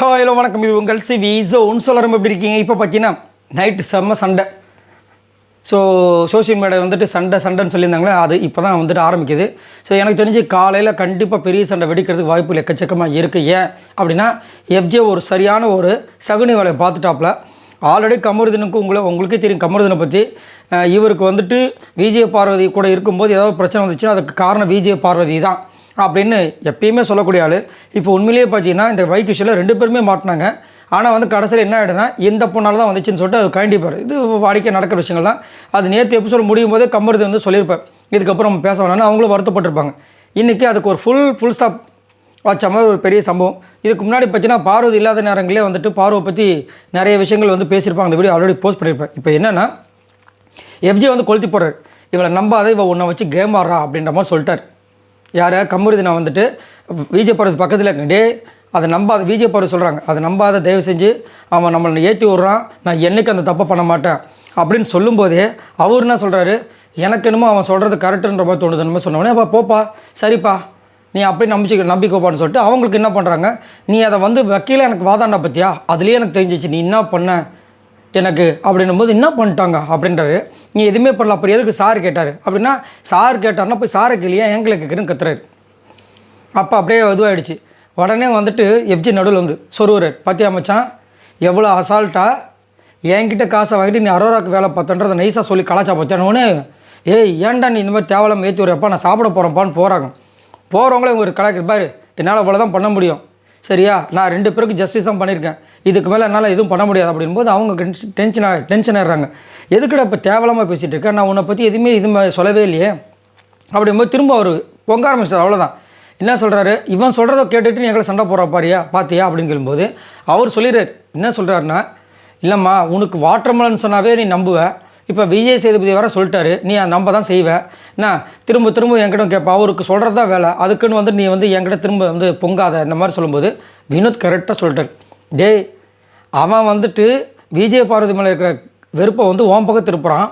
Hello வணக்கம். இது உங்கள் சிவி ஜோன். சொல்லணும் எப்படி இருக்கீங்க? இப்போ பார்த்தீங்கன்னா நைட்டு செம்ம சண்டை. ஸோ சோஷியல் மீடியா வந்துட்டு சண்டைன்னு சொல்லியிருந்தாங்களே, அது இப்போ தான் வந்துட்டு ஆரம்பிக்குது. ஸோ எனக்கு தெரிஞ்சு காலையில் கண்டிப்பாக பெரிய சண்டை வெடிக்கிறதுக்கு வாய்ப்புகள் எக்கச்சக்கமாக இருக்குது. ஏன் அப்படின்னா, எஃப்ஜே ஒரு சரியான ஒரு சகுனி வேலையை பார்த்துட்டாப்புல. ஆல்ரெடி கமருதீனுக்கு உங்களுக்கே தெரியும் கமருதீனை பற்றி. இவருக்கு வந்துட்டு விஜய் பார்வதி கூட இருக்கும்போது ஏதாவது பிரச்சனை வந்துச்சுன்னா அதுக்கு காரணம் விஜய் பார்வதி தான் அப்படின்னு எப்பயுமே சொல்லக்கூடிய ஆள். இப்போ உண்மையிலேயே பார்த்தீங்கன்னா இந்த பைக் விஷயம் 2 பேருமே மாட்டினாங்க. ஆனால் வந்து கடைசியில் என்ன ஆகிடுனா இந்த பொண்ணால் தான் வந்துச்சுன்னு சொல்லிட்டு அது கண்டிப்பார். இது வாடிக்கை நடக்கிற விஷயங்கள் தான். அது நேற்று எபிசோட் முடியும் போதே கமருதீன் வந்து சொல்லியிருப்பார், இதுக்கப்புறம் பேச வேணாம்னு. அவங்களும் வருத்தப்பட்டிருப்பாங்க. இன்றைக்கி அதுக்கு ஒரு ஃபுல் ஸ்டாப் வச்ச மாதிரி ஒரு பெரிய சம்பவம். இதுக்கு முன்னாடி பார்த்தீங்கன்னா பார்வதி இல்லாத நேரங்களே வந்துட்டு பார்வை பற்றி நிறைய விஷயங்கள் வந்து பேசியிருப்பாங்க. அந்த வீடியோ ஆல்ரெடி போஸ்ட் பண்ணியிருப்பேன். இப்போ என்னென்னா, எஃப்ஜே வந்து கொளுத்தி போடுறாரு, இவளை நம்பாத, இவள் உன்னை வச்சு கேம் ஆடுறா அப்படின்ற மாதிரி சொல்லிட்டார். யாரை? கமருதீனை வந்துட்டு விஜய் பார்வதி பக்கத்தில் இருக்கே, அதை நம்பாத. விஜய் பார்வதி சொல்கிறாங்க, அதை நம்பாத, தயவு செஞ்சு அவன் நம்மளை ஏற்றி விட்றான், நான் என்றைக்கு அந்த தப்பை பண்ண மாட்டேன் அப்படின்னு சொல்லும்போதே அவர் என்ன சொல்கிறாரு, எனக்கு என்னமோ அவன் சொல்கிறது கரெக்டுன்ற மாதிரி தோணுது. நம்ம சொன்னோடனே அப்போ போப்பா, சரிப்பா, நீ அப்படி நம்பிக்கைப்பான்னு சொல்லிட்டு அவங்களுக்கு என்ன பண்ணுறாங்க, நீ அதை வந்து வக்கீல எனக்கு வாதாண்டா பற்றியா, அதுலேயே எனக்கு தெரிஞ்சிச்சு நீ என்ன பண்ண எனக்கு அப்படின்னும் போது என்ன பண்ணிட்டாங்க அப்படின்றாரு. நீ எதுவுமே பண்ணல, அப்புறம் எதுக்கு சார் கேட்டார் அப்படின்னா, சார் கேட்டார்னா போய் சாரை கேளியா எங்களை கேட்குறேன்னு கத்துறாரு. அப்போ அப்படியே இதுவாகிடுச்சு. உடனே வந்துட்டு எஃப்ஜி நடுவில் வந்து சொருவார், பார்த்தியா மச்சான் எவ்வளோ அசால்ட்டாக என்கிட்ட காசை வாங்கிட்டு நீ அரோராக்கு வேலை பார்த்தன்றதை நைஸாக சொல்லி கலாச்சா போச்சானோன்னு, ஏய் ஏன்டா நீ இந்த மாதிரி தேவலாம் ஏற்றி வரப்பா, நான் சாப்பிட போகிறேன்ப்பான்னு போகிறவங்களே ஒரு கலாக்கு பாரு, என்னால் அவ்வளோ தான் பண்ண முடியும், சரியா, நான் 2 பேருக்கு ஜஸ்டிஸ் தான் பண்ணியிருக்கேன், இதுக்கு மேலே என்னால் எதுவும் பண்ண முடியாது அப்படின்போது அவங்க டென்ஷன் ஆகிடுறாங்க. எதுக்குடா இப்போ தேவலாமல் பேசிகிட்டு இருக்கேன், நான் உன்னை பற்றி எதுவுமே சொல்லவே இல்லையே அப்படிங்கும்போது திரும்ப அவர் பொங்க ஆரம்பிச்சிட்டார். அவ்வளோதான். என்ன சொல்கிறாரு, இவன் சொல்கிறத கேட்டுட்டு நீ எங்களை சண்டை போடுற பார்த்தியா அப்படின்னு சொல்லும்போது அவர் சொல்லிடுறார். என்ன சொல்கிறாருன்னா, இல்லைம்மா உனக்கு வாட்டர்மெலன் சொன்னாவே நீ நம்புவ, இப்போ விஜய் சேதுபதி வர சொல்லிட்டாரு, நீ நம்ப தான் செய்வேன், நான் திரும்ப என்கிட்ட கேட்பா, அவருக்கு சொல்கிறது தான் வேலை, அதுக்குன்னு வந்து நீ வந்து என்கிட்ட திரும்ப வந்து பொங்காத இந்த மாதிரி சொல்லும்போது வினோத் கரெக்டாக சொல்லிட்டார், டேய் அவன் வந்துட்டு விஜய் பார்வதி மேலே இருக்கிற வெறுப்பை வந்து ஓம் பக்கம் திருப்புறான்,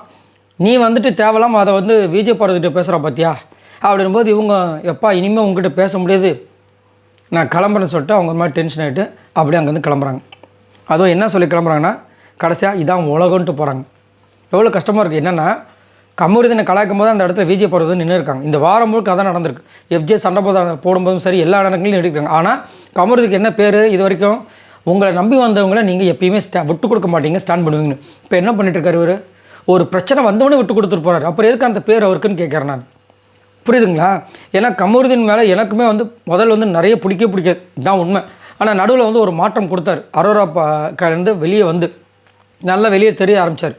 நீ வந்துட்டு தேவலாமல் அதை வந்து விஜய் பார்வதிகிட்ட பேசுகிற பார்த்தியா அப்படின்போது இவங்க எப்பா இனிமேல் உங்ககிட்ட பேச முடியாது, நான் கிளம்புறேன்னு சொல்லிட்டு அவங்க ஒரு மாதிரி டென்ஷன் ஆகிட்டு அப்படியே அங்கேருந்து கிளம்புறாங்க. அதுவும் என்ன சொல்லி கிளம்புறாங்கன்னா, கடைசியாக இதான் உலகன்ட்டு போகிறாங்க. எவ்வளோ கஷ்டமாக இருக்குது. என்னென்னா, கமருதீனை கலாய்க்கும் போது அந்த இடத்துல விஜய் பார்வதி நின்று இருக்காங்க. இந்த வாரம் முழுக்க அதான் நடந்திருக்கு. எஃப்ஜே சண்டை போடும்போதும் சரி, எல்லா இடங்களையும் எடுக்கிறாங்க. ஆனால் கமருதீனுக்கு என்ன பேர், இது வரைக்கும் உங்களை நம்பி வந்தவங்களை நீங்கள் எப்பயுமே விட்டு கொடுக்க மாட்டீங்க, ஸ்டாண்ட் பண்ணுவீங்கன்னு. இப்போ என்ன பண்ணிட்டு இருக்காரு இவர், ஒரு பிரச்சனை வந்தவொடனே விட்டு கொடுத்துட்டு போகிறார். அப்புறம் எதுக்கு அந்த பேர் அவருக்குன்னு கேட்குறேன் நான். புரியுதுங்களா? ஏன்னா கமருதீன் மேலே எனக்குமே வந்து முதல்ல வந்து நிறைய பிடிக்காது, இதுதான் உண்மை. ஆனால் நடுவில் வந்து ஒரு மாற்றம் கொடுத்தார். அரோரா கலந்து வெளியே வந்து நல்லா வெளியே தெரிய ஆரம்பித்தார்.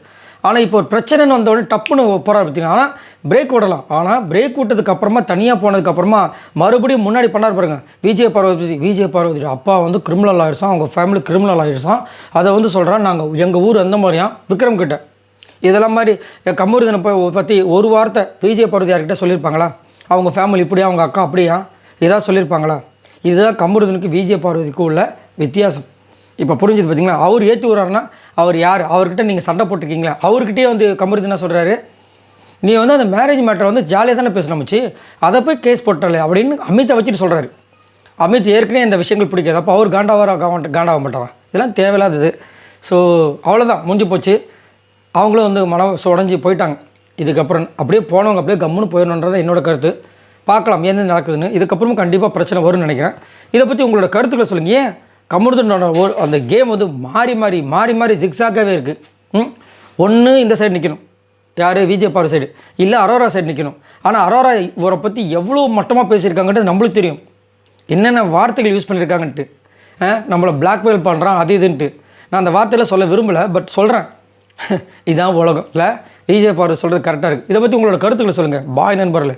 ஆனால் இப்போ ஒரு பிரச்சனைன்னு வந்தவொடனே டப்புன்னு போகிறார் பார்த்தீங்கன்னா. ஆனால் பிரேக் விடலாம், ஆனால் பிரேக் விட்டதுக்கு அப்புறமா தனியாக போனதுக்கப்புறமா மறுபடியும் முன்னாடி பண்ணார் பாருங்க. விஜய் பார்வதி அப்பா வந்து கிரிமினல் ஆகிடுச்சான், அவங்க ஃபேமிலி கிரிமினல் ஆகிடுச்சான், அதை வந்து சொல்கிறான், நாங்கள் எங்கள் ஊர் அந்த மாதிரியா விக்ரம் கிட்ட இதெல்லாம் மாதிரி கமருதீனை பற்றி ஒரு வார்த்தை விஜய் பார்வதி யார்கிட்ட சொல்லியிருப்பாங்களா, அவங்க ஃபேமிலி இப்படியா, அவங்க அக்கா அப்படியா, இதாக சொல்லியிருப்பாங்களா? இதுதான் கமருதீனுக்கு விஜய் பார்வதிக்கு உள்ள வித்தியாசம். இப்போ புரிஞ்சுது பார்த்தீங்களா? அவர் ஏற்றி விட்றாருன்னா அவர் யார், அவர்கிட்ட நீங்கள் சண்டை போட்டிருக்கீங்களா, அவர்கிட்டயே வந்து கமருதீன் என்ன சொல்கிறாரு, நீ வந்து அந்த மேரேஜ் மேட்டரை வந்து ஜாலியாக தானே பேசணுச்சு, அதை போய் கேஸ் போட்டல அப்படின்னு அமித்தை வச்சுட்டு சொல்கிறாரு. அமித் ஏற்கனவே இந்த விஷயங்கள் பிடிக்காது, அப்போ அவர் காண்டாக மாட்டாரான். இதெல்லாம் தேவையில்லாதது. ஸோ அவ்வளோதான், முடிஞ்சு போச்சு. அவங்களும் வந்து மனம் உடஞ்சி போயிட்டாங்க. இதுக்கப்புறம் அப்படியே போனவங்க அப்படியே கம்முன்னு போயிடணுன்றது என்னோடய கருத்து. பார்க்கலாம் எந்த நடக்குதுன்னு. இதுக்கப்புறமும் கண்டிப்பாக பிரச்சனை வரும்னு நினைக்கிறேன். இதை பற்றி உங்களோட கருத்துக்களை சொல்லுங்கள். ஏன் கமருதீனோட அந்த கேம் வந்து மாறி ஜிக்ஸாக்காகவே இருக்குது. ஒன்று இந்த சைடு நிற்கணும், யார் விஜய் பார்வதி சைடு, இல்லை அரோரா சைடு நிற்கணும். ஆனால் அரோரா இவரை பற்றி எவ்வளோ மட்டமாக பேசியிருக்காங்கன்ட்டு நம்மளுக்கு தெரியும், என்னென்ன வார்த்தைகள் யூஸ் பண்ணியிருக்காங்கன்ட்டு. நம்மளை பிளாக்மெயில் பண்ணுறான் அது இதுன்ட்டு. நான் அந்த வார்த்தையில் சொல்ல விரும்பலை, பட் சொல்கிறேன். இதுதான் உலகம் இல்லை, விஜய் பார்வதி சொல்கிறது கரெக்டாக இருக்குது. இதை பற்றி உங்களோட கருத்துக்களை சொல்லுங்கள். பாய் நண்பர்களே.